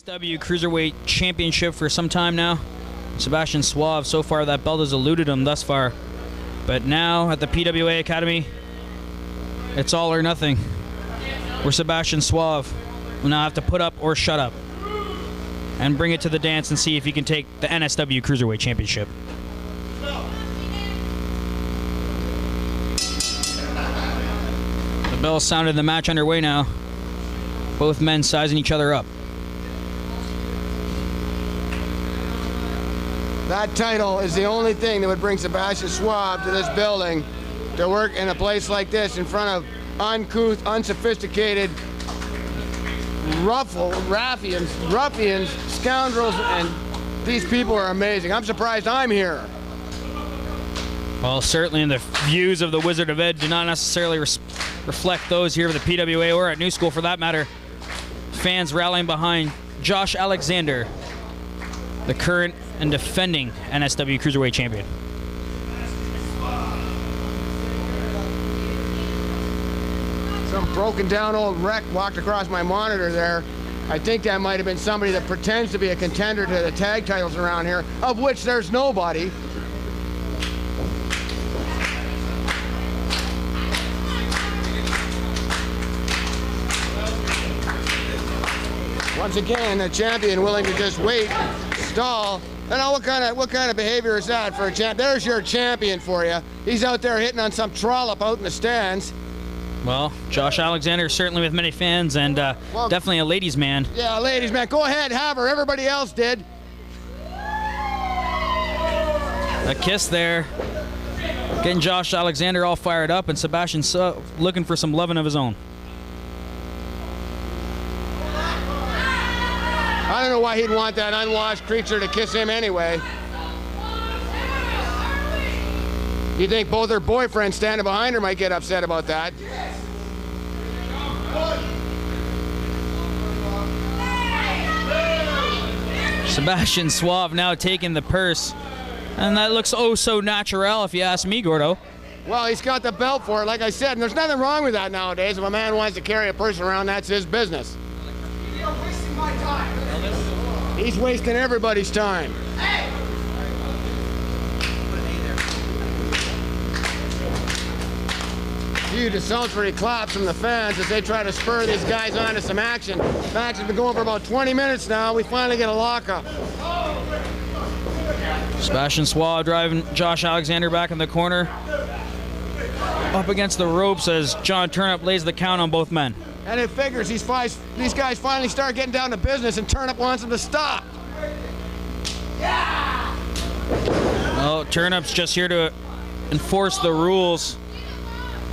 NSW Cruiserweight Championship for some time now. Sebastian Suave, so far that belt has eluded him thus far. But now at the PWA Academy, it's all or nothing. Where Sebastian Suave will now have to put up or shut up and bring it to the dance and see if he can take the NSW Cruiserweight Championship. The bell sounded, the match underway now. Both men sizing each other up. That title is the only thing that would bring Sebastian Suave to this building to work in a place like this in front of uncouth, unsophisticated, ruffians, scoundrels, and these people are amazing. I'm surprised I'm here. Well, certainly in the views of the Wizard of Ed do not necessarily reflect those here at the PWA or at New School for that matter. Fans rallying behind Josh Alexander, the current and defending NSW Cruiserweight Champion. Some broken down old wreck walked across my monitor there. I think that might have been somebody that pretends to be a contender to the tag titles around here, of which there's nobody. Once again, a champion willing to just wait, stall. I know what kind of behavior is that for a champ? There's your champion for you. He's out there hitting on some trollop out in the stands. Well, Josh Alexander certainly with many fans and definitely a ladies' man. Yeah, ladies' man. Go ahead, have her. Everybody else did. A kiss there. Getting Josh Alexander all fired up, and Sebastian looking for some loving of his own. I don't know why he'd want that unwashed creature to kiss him anyway. You think both her boyfriends standing behind her might get upset about that? Sebastian Suave now taking the purse, and that looks oh so natural if you ask me, Gordo. Well, he's got the belt for it, like I said, and there's nothing wrong with that nowadays. If a man wants to carry a purse around, that's his business. You're wasting my time. He's wasting everybody's time. Hey! Few desultory claps from the fans as they try to spur these guys on to some action. The match has been going for about 20 minutes now. We finally get a lockup. Sebastian Suave driving Josh Alexander back in the corner. Up against the ropes as John Turnip lays the count on both men. And it figures these guys finally start getting down to business, and Turnip wants them to stop. Yeah! Well, Turnip's just here to enforce the rules.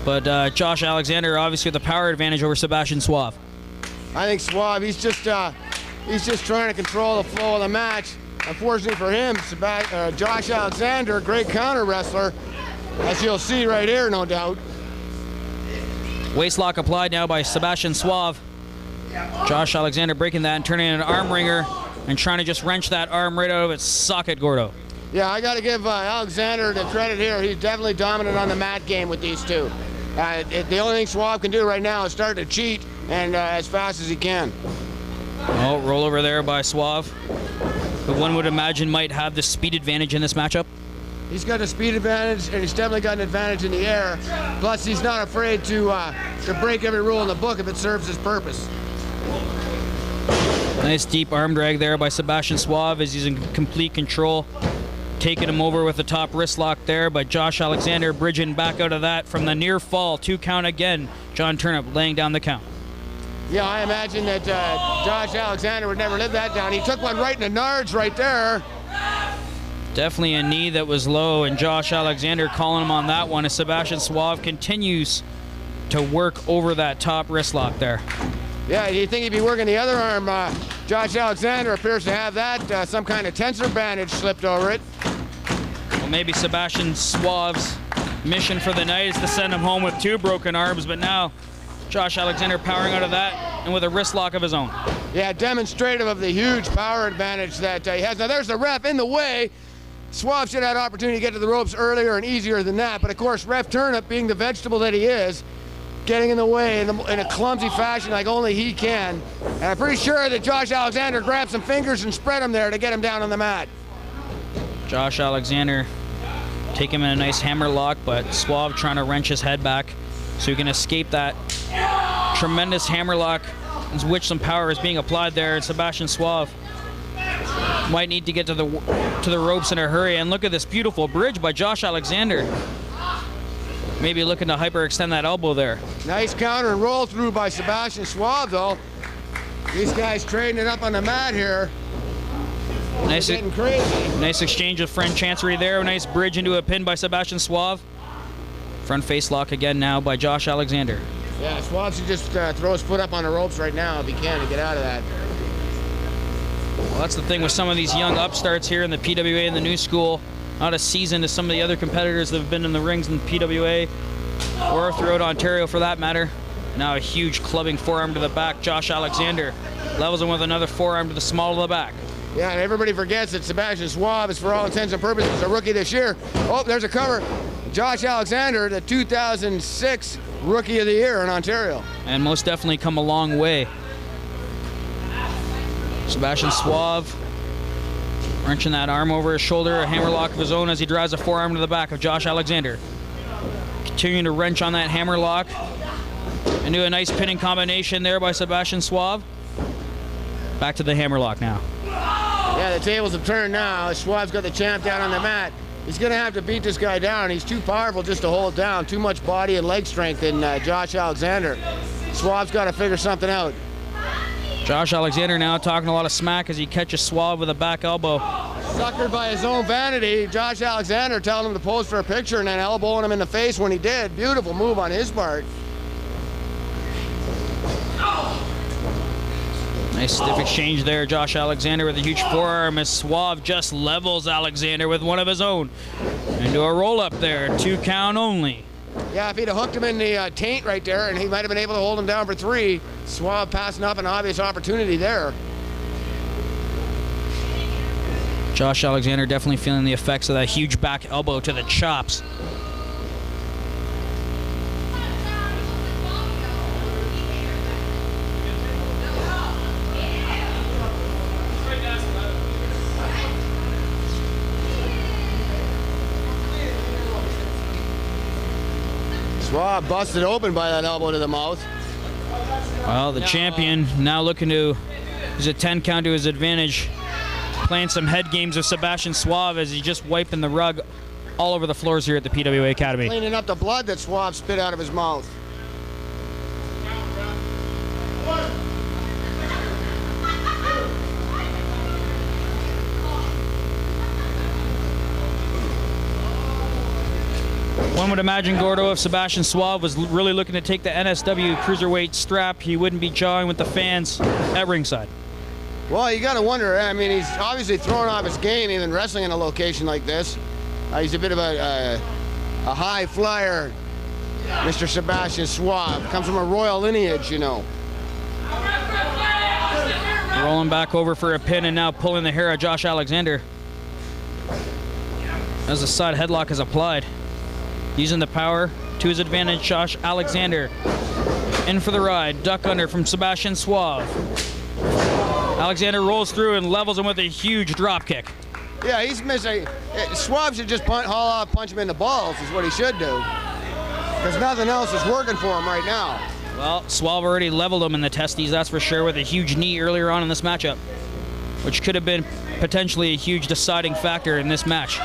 But Josh Alexander obviously with the power advantage over Sebastian Suave. I think Suave, he's just trying to control the flow of the match. Unfortunately for him, Josh Alexander, a great counter wrestler, as you'll see right here, no doubt. Waistlock applied now by Sebastian Suave. Josh Alexander breaking that and turning an arm wringer and trying to just wrench that arm right out of its socket, Gordo. Yeah, I got to give Alexander the credit here. He's definitely dominant on the mat game with these two. The only thing Suave can do right now is start to cheat, and as fast as he can. Oh, roll over there by Suave, who one would imagine might have the speed advantage in this matchup. He's got a speed advantage, and he's definitely got an advantage in the air. Plus, he's not afraid to break every rule in the book if it serves his purpose. Nice deep arm drag there by Sebastian Suave as he's in complete control. Taking him over with the top wrist lock there, but Josh Alexander bridging back out of that from the near fall. 2 count again. John Turnip laying down the count. Yeah, I imagine that Josh Alexander would never live that down. He took one right in the nards right there. Definitely a knee that was low, and Josh Alexander calling him on that one as Sebastian Suave continues to work over that top wrist lock there. Yeah, do you think he'd be working the other arm? Josh Alexander appears to have that, some kind of tensor bandage slipped over it. Well, maybe Sebastian Suave's mission for the night is to send him home with 2 broken arms, but now Josh Alexander powering out of that and with a wrist lock of his own. Yeah, demonstrative of the huge power advantage that he has. Now there's the ref in the way. Suave should have had an opportunity to get to the ropes earlier and easier than that, but of course Ref Turnip, being the vegetable that he is, getting in the way in a clumsy fashion like only he can. And I'm pretty sure that Josh Alexander grabbed some fingers and spread him there to get him down on the mat. Josh Alexander take him in a nice hammer lock, but Suave trying to wrench his head back so he can escape that tremendous hammer lock, in which some power is being applied there. And Sebastian Suave might need to get to the ropes in a hurry. And look at this beautiful bridge by Josh Alexander. Maybe looking to hyperextend that elbow there. Nice counter and roll through by Sebastian Suave, though. These guys trading it up on the mat here. Nice, getting crazy. Nice exchange of French chancery there. A nice bridge into a pin by Sebastian Suave. Front face lock again now by Josh Alexander. Yeah, Suave should just throw his foot up on the ropes right now if he can to get out of that. Well, that's the thing with some of these young upstarts here in the PWA and the new school. Not as seasoned as some of the other competitors that have been in the rings in the PWA or throughout Ontario for that matter. Now a huge clubbing forearm to the back. Josh Alexander levels him with another forearm to the small of the back. Yeah, and everybody forgets that Sebastian Suave is, for all intents and purposes, a rookie this year. Oh, there's a cover. Josh Alexander, the 2006 Rookie of the Year in Ontario. And most definitely come a long way. Sebastian Suave wrenching that arm over his shoulder, a hammerlock of his own as he drives a forearm to the back of Josh Alexander. Continuing to wrench on that hammerlock and do a nice pinning combination there by Sebastian Suave. Back to the hammerlock now. Yeah, the tables have turned now. Suave's got the champ down on the mat. He's going to have to beat this guy down. He's too powerful just to hold down. Too much body and leg strength in Josh Alexander. Suave's got to figure something out. Josh Alexander now talking a lot of smack as he catches Suave with a back elbow. Suckered by his own vanity. Josh Alexander telling him to pose for a picture and then elbowing him in the face when he did. Beautiful move on his part. Nice stiff exchange there. Josh Alexander with a huge forearm as Suave just levels Alexander with one of his own. Into a roll up there. 2 count only. Yeah, if he'd have hooked him in the taint right there and he might have been able to hold him down for 3. Suave passing up an obvious opportunity there. Josh Alexander definitely feeling the effects of that huge back elbow to the chops. Suave busted open by that elbow to the mouth. Well, the champion now looking to use a 10 count to his advantage. Playing some head games with Sebastian Suave as he's just wiping the rug all over the floors here at the PWA Academy. Cleaning up the blood that Suave spit out of his mouth. One would imagine, Gordo, if Sebastian Suave was really looking to take the NSW cruiserweight strap, he wouldn't be jawing with the fans at ringside. Well, you got to wonder. I mean, he's obviously throwing off his game even wrestling in a location like this. He's a bit of a high flyer, Mr. Sebastian Suave. Comes from a royal lineage, you know. Rolling back over for a pin and now pulling the hair of Josh Alexander as the side headlock is applied. Using the power to his advantage, Josh Alexander in for the ride. Duck under from Sebastian Suave. Alexander rolls through and levels him with a huge drop kick. Yeah, he's missing. Suave should just haul off, punch him in the balls is what he should do. Because nothing else is working for him right now. Well, Suave already leveled him in the testes, that's for sure, with a huge knee earlier on in this matchup, which could have been potentially a huge deciding factor in this match.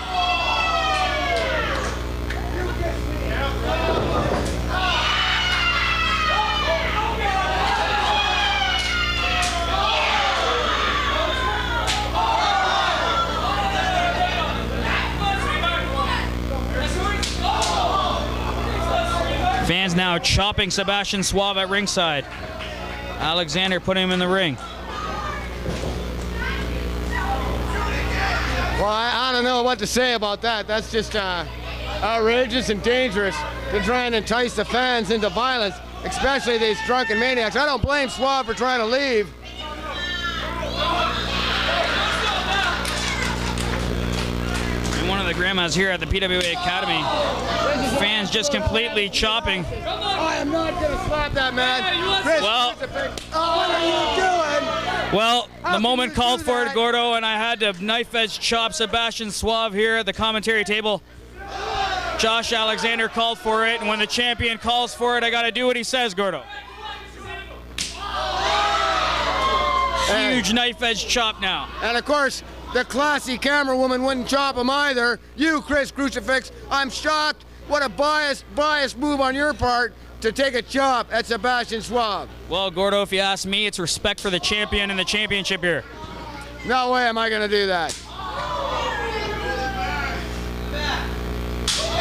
Fans now chopping Sebastian Suave at ringside. Alexander putting him in the ring. Well, I don't know what to say about that. That's just outrageous and dangerous to try and entice the fans into violence, especially these drunken maniacs. I don't blame Suave for trying to leave. One of the grandmas here at the PWA Academy. Fans just completely chopping. I am not going to slap that man. Chris, Well- what are you doing? Well, the can moment you called do for it, that? Gordo, and I had to knife edge chop Sebastian Suave here at the commentary table. Josh Alexander called for it, and when the champion calls for it, I got to do what he says, Gordo. Huge knife edge chop now. And of course, the classy camera woman wouldn't chop him either. You, Chris Crucifix, I'm shocked. What a biased move on your part to take a chop at Sebastian Suave. Well, Gordo, if you ask me, it's respect for the champion and the championship here. No way am I going to do that.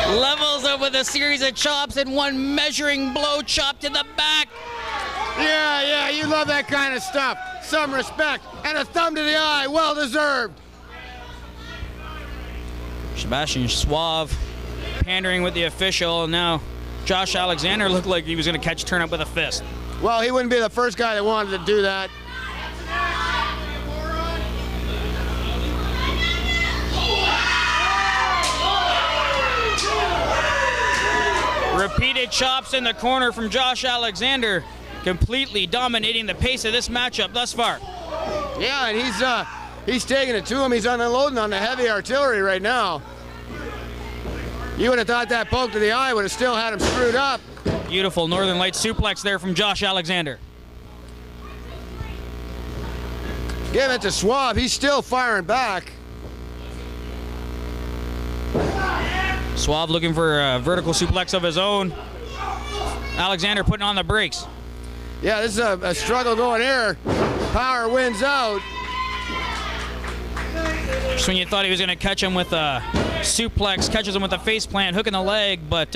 Levels up with a series of chops and one measuring blow chop to the back. Yeah, you love that kind of stuff. Some respect and a thumb to the eye, well deserved. Sebastian Suave pandering with the official. Now, Josh Alexander looked like he was going to catch Turnip with a fist. Well, he wouldn't be the first guy that wanted to do that. Repeated chops in the corner from Josh Alexander, completely dominating the pace of this matchup thus far. Yeah, and he's taking it to him. He's unloading on the heavy artillery right now. You would have thought that poke to the eye would have still had him screwed up. Beautiful Northern Light suplex there from Josh Alexander. Give it to Suave. He's still firing back. Suave looking for a vertical suplex of his own. Alexander putting on the brakes. Yeah, this is a struggle going here. Power wins out. Just when you thought he was going to catch him with a suplex, catches him with a face plant, hooking the leg, but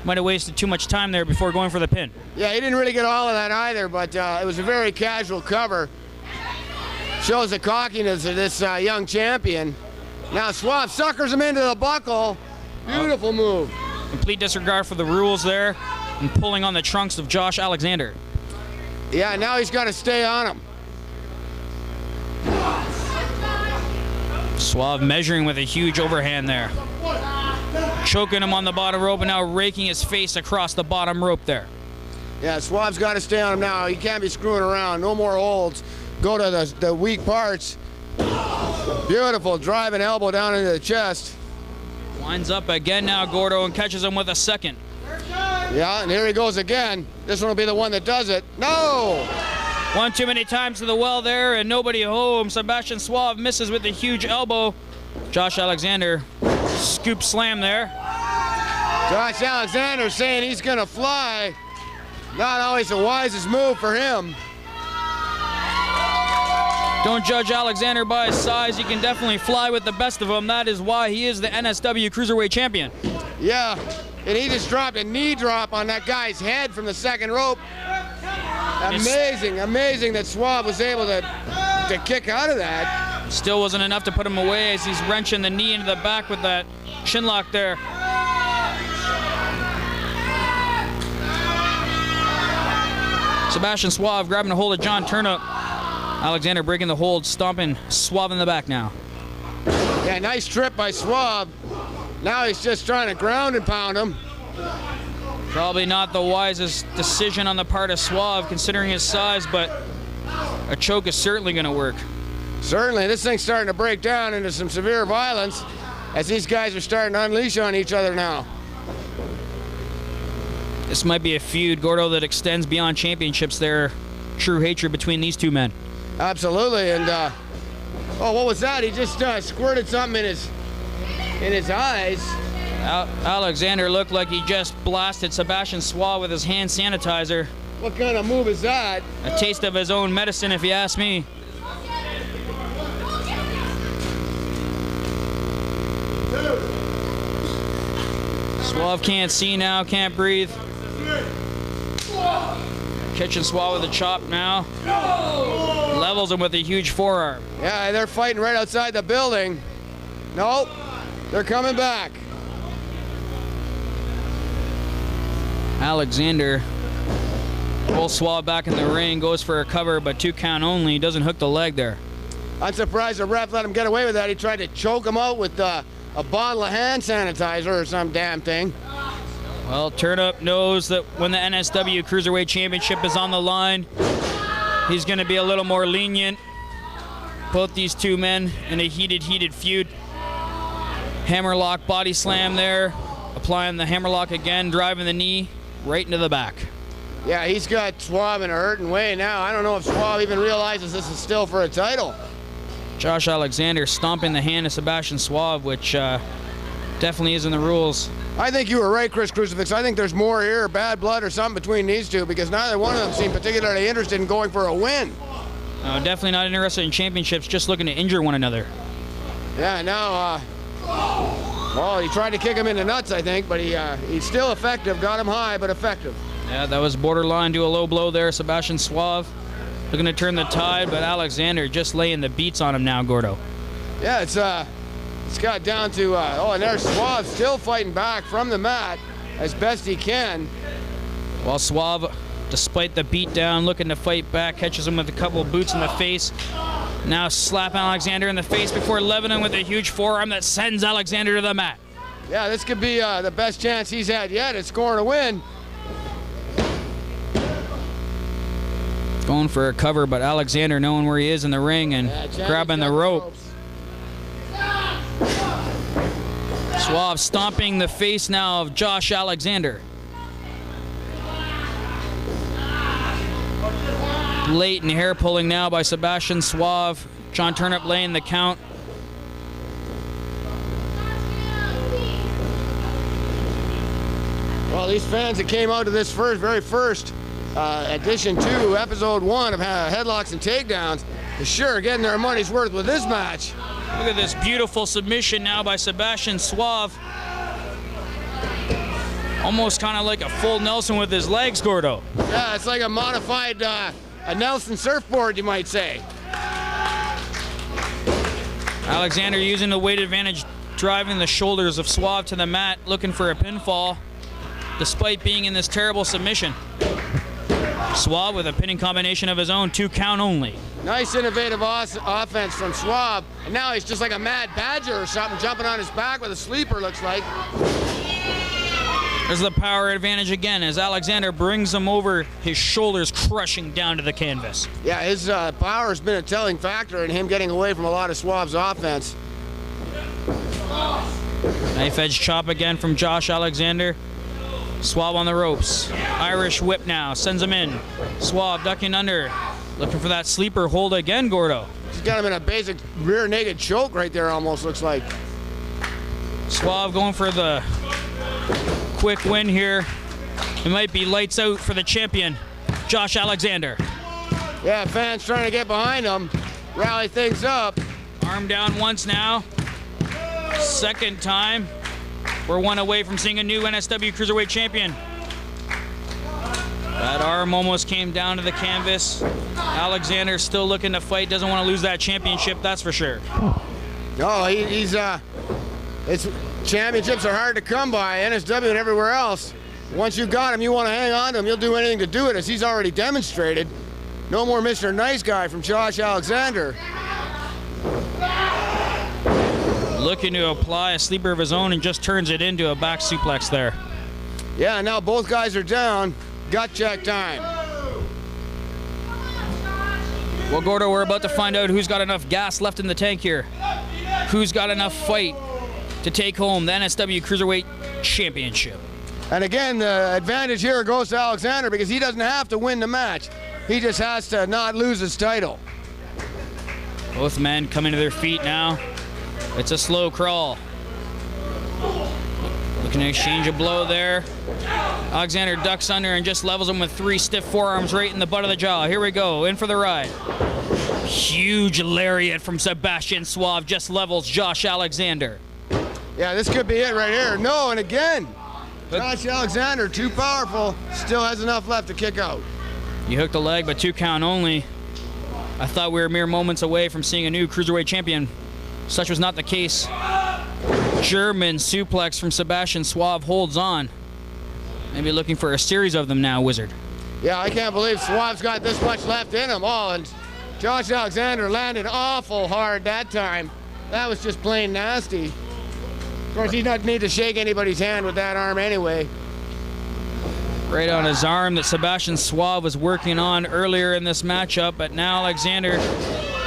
might have wasted too much time there before going for the pin. Yeah, he didn't really get all of that either, but it was a very casual cover. Shows the cockiness of this young champion. Now Suave suckers him into the buckle. Beautiful move. Complete disregard for the rules there and pulling on the trunks of Josh Alexander. Yeah, now he's got to stay on him. Suave measuring with a huge overhand there. Choking him on the bottom rope and now raking his face across the bottom rope there. Yeah, Suave's got to stay on him now. He can't be screwing around. No more holds. Go to the weak parts. Beautiful driving elbow down into the chest. Winds up again now, Gordo, and catches him with a second. Yeah, and here he goes again. This one will be the one that does it. No! One too many times to the well there and nobody home. Sebastian Suave misses with a huge elbow. Josh Alexander scoop slam there. Josh Alexander saying he's going to fly. Not always the wisest move for him. Don't judge Alexander by his size. He can definitely fly with the best of them. That is why he is the NSW Cruiserweight Champion. Yeah, and he just dropped a knee drop on that guy's head from the second rope. Amazing that Suave was able to kick out of that. Still wasn't enough to put him away as he's wrenching the knee into the back with that shin lock there. Sebastian Suave grabbing a hold of John Turnip. Alexander breaking the hold, stomping Suave in the back now. Yeah, nice trip by Suave. Now he's just trying to ground and pound him. Probably not the wisest decision on the part of Suave considering his size, but a choke is certainly going to work. Certainly, this thing's starting to break down into some severe violence as these guys are starting to unleash on each other now. This might be a feud, Gordo, that extends beyond championships there. True hatred between these two men. Absolutely, and oh, what was that? He just squirted something in his eyes. Alexander looked like he just blasted Sebastian Suave with his hand sanitizer. What kind of move is that? A taste of his own medicine, if you ask me. Suave can't see now, can't breathe. Catching Suave with a chop now. Levels him with a huge forearm. Yeah, they're fighting right outside the building. Nope, they're coming back. Alexander pulls Suave back in the ring, goes for a cover, but 2 count only. Doesn't hook the leg there. I'm surprised the ref let him get away with that. He tried to choke him out with a bottle of hand sanitizer or some damn thing. Well, Turnip knows that when the NSW Cruiserweight Championship is on the line, he's going to be a little more lenient. Both these two men in a heated feud. Hammerlock body slam there. Applying the hammerlock again, driving the knee right into the back. Yeah, he's got Suave in a hurting way now. I don't know if Suave even realizes this is still for a title. Josh Alexander stomping the hand of Sebastian Suave, which definitely isn't the rules. I think you were right, Chris Crucifix. I think there's more here, bad blood or something between these two, because neither one of them seem particularly interested in going for a win. No, definitely not interested in championships, just looking to injure one another. Yeah, now, well, he tried to kick him in the nuts, I think, but he's still effective. Got him high, but effective. Yeah, that was borderline to a low blow there. Sebastian Suave looking to turn the tide, but Alexander just laying the beats on him now, Gordo. Yeah, it's got down to, and there's Suave still fighting back from the mat as best he can. While Suave, despite the beatdown, looking to fight back, catches him with a couple of boots in the face. Now slapping Alexander in the face before leveling with a huge forearm that sends Alexander to the mat. Yeah, this could be the best chance he's had yet at scoring a win. Going for a cover, but Alexander knowing where he is in the ring and grabbing the rope. Suave stomping the face now of Josh Alexander. Blatant hair pulling now by Sebastian Suave. John Turnip laying the count. Well, these fans that came out to this very first edition 2, episode 1 of Headlocks and Takedowns is sure getting their money's worth with this match. Look at this beautiful submission now by Sebastian Suave. Almost kind of like a full Nelson with his legs, Gordo. Yeah, it's like a modified a Nelson surfboard, you might say. Alexander using the weight advantage, driving the shoulders of Suave to the mat, looking for a pinfall, despite being in this terrible submission. Suave with a pinning combination of his own, 2 count only. Nice innovative offense from Suave. And now he's just like a mad badger or something, jumping on his back with a sleeper, looks like. There's the power advantage again as Alexander brings him over, his shoulders crushing down to the canvas. Yeah, his power has been a telling factor in him getting away from a lot of Suave's offense. Knife edge chop again from Josh Alexander. Suave on the ropes. Irish whip now, sends him in. Suave ducking under, looking for that sleeper hold again, Gordo. He's got him in a basic rear naked choke right there, almost looks like. Suave going for the quick win here. It might be lights out for the champion, Josh Alexander. Yeah, fans trying to get behind him, rally things up. Arm down once now. Second time. We're one away from seeing a new NSW Cruiserweight champion. That arm almost came down to the canvas. Alexander still looking to fight, doesn't want to lose that championship, that's for sure. No, it's championships are hard to come by, NSW and everywhere else. Once you got him, you want to hang on to him, you'll do anything to do it, as he's already demonstrated. No more Mr. Nice Guy from Josh Alexander. Looking to apply a sleeper of his own and just turns it into a back suplex there. Yeah, now both guys are down. Gut check time. Well, Gordo, we're about to find out who's got enough gas left in the tank here. Who's got enough fight to take home the NSW Cruiserweight Championship. And again, the advantage here goes to Alexander because he doesn't have to win the match. He just has to not lose his title. Both men coming to their feet now. It's a slow crawl. Looking to exchange a blow there. Alexander ducks under and just levels him with 3 stiff forearms right in the butt of the jaw. Here we go, in for the ride. Huge lariat from Sebastian Suave just levels Josh Alexander. Yeah, this could be it right here. No, and again, Josh Alexander, too powerful, still has enough left to kick out. You hooked a leg, but 2 count only. I thought we were mere moments away from seeing a new Cruiserweight champion. Such was not the case. German suplex from Sebastian Suave holds on. Maybe looking for a series of them now, Wizard. Yeah, I can't believe Suave's got this much left in him. Oh, and Josh Alexander landed awful hard that time. That was just plain nasty. Of course, he doesn't need to shake anybody's hand with that arm anyway. Right on his arm that Sebastian Suave was working on earlier in this matchup, but now Alexander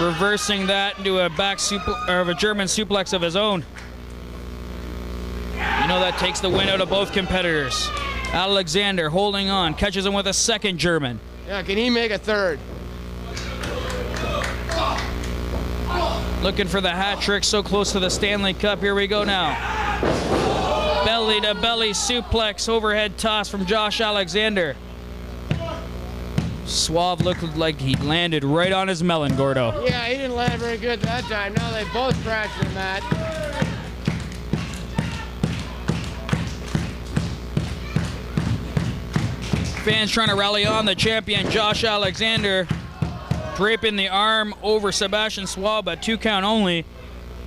reversing that into a a German suplex of his own. You know that takes the win out of both competitors. Alexander holding on, catches him with a second German. Yeah, can he make a third? Looking for the hat trick, so close to the Stanley Cup. Here we go now. Belly to belly suplex, overhead toss from Josh Alexander. Suave looked like he landed right on his melon, Gordo. Yeah, he didn't land very good that time. Now they both crashed the mat. Fans trying to rally on the champion, Josh Alexander, draping the arm over Sebastian Suave, but 2 count only.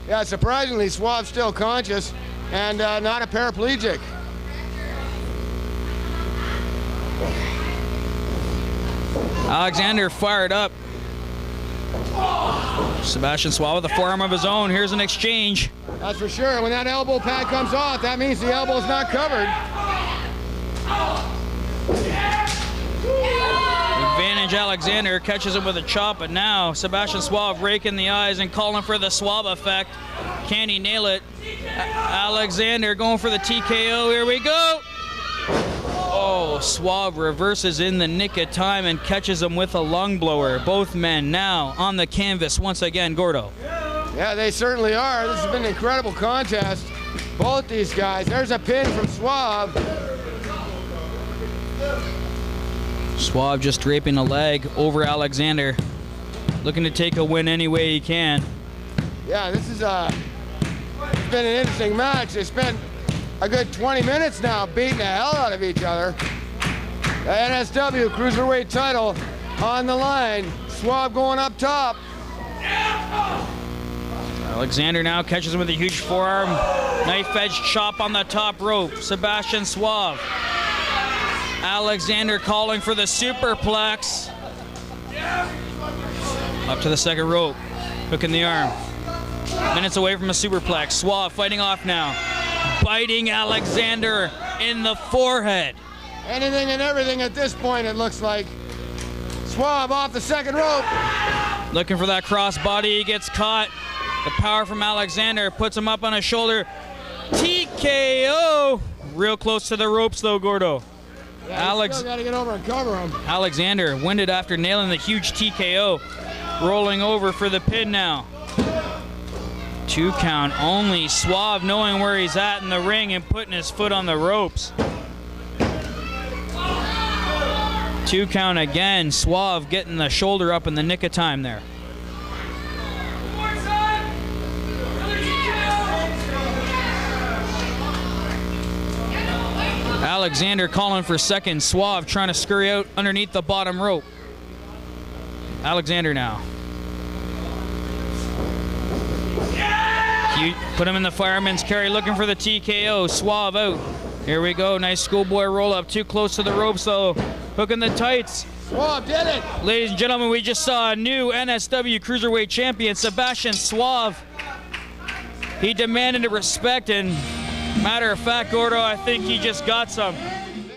Yeah, surprisingly, Suave's still conscious and not a paraplegic. Alexander fired up. Sebastian Suave with a forearm of his own. Here's an exchange. That's for sure. When that elbow pad comes off, that means the elbow's not covered. Advantage Alexander, catches him with a chop, but now Sebastian Suave raking the eyes and calling for the Suave effect. Can he nail it? Alexander going for the TKO. Here we go. Oh, Suave reverses in the nick of time and catches him with a lung blower. Both men now on the canvas once again, Gordo. Yeah, they certainly are. This has been an incredible contest. Both these guys. There's a pin from Suave. Suave just draping a leg over Alexander. Looking to take a win any way he can. Yeah, this is it's been an interesting match. They spent a good 20 minutes now beating the hell out of each other. The NSW Cruiserweight title on the line. Suave going up top. Alexander now catches him with a huge forearm. Knife edge chop on the top rope. Sebastian Suave. Alexander calling for the superplex. Up to the second rope. Hooking the arm. Minutes away from a superplex. Suave fighting off now. Biting Alexander in the forehead. Anything and everything at this point, it looks like. Suave off the second rope. Looking for that crossbody. He gets caught. The power from Alexander puts him up on his shoulder. TKO. Real close to the ropes though, Gordo. Yeah, still got to get over and cover him. Alexander winded after nailing the huge TKO. Rolling over for the pin now. 2 count only. Suave knowing where he's at in the ring and putting his foot on the ropes. 2 count again. Suave getting the shoulder up in the nick of time there. Alexander calling for second. Suave trying to scurry out underneath the bottom rope. Alexander now. Put him in the fireman's carry, looking for the TKO. Suave out. Here we go. Nice schoolboy roll up. Too close to the ropes though. Hooking the tights. Suave did it. Ladies and gentlemen, we just saw a new NSW Cruiserweight champion, Sebastian Suave. He demanded respect, and matter of fact, Gordo, I think he just got some.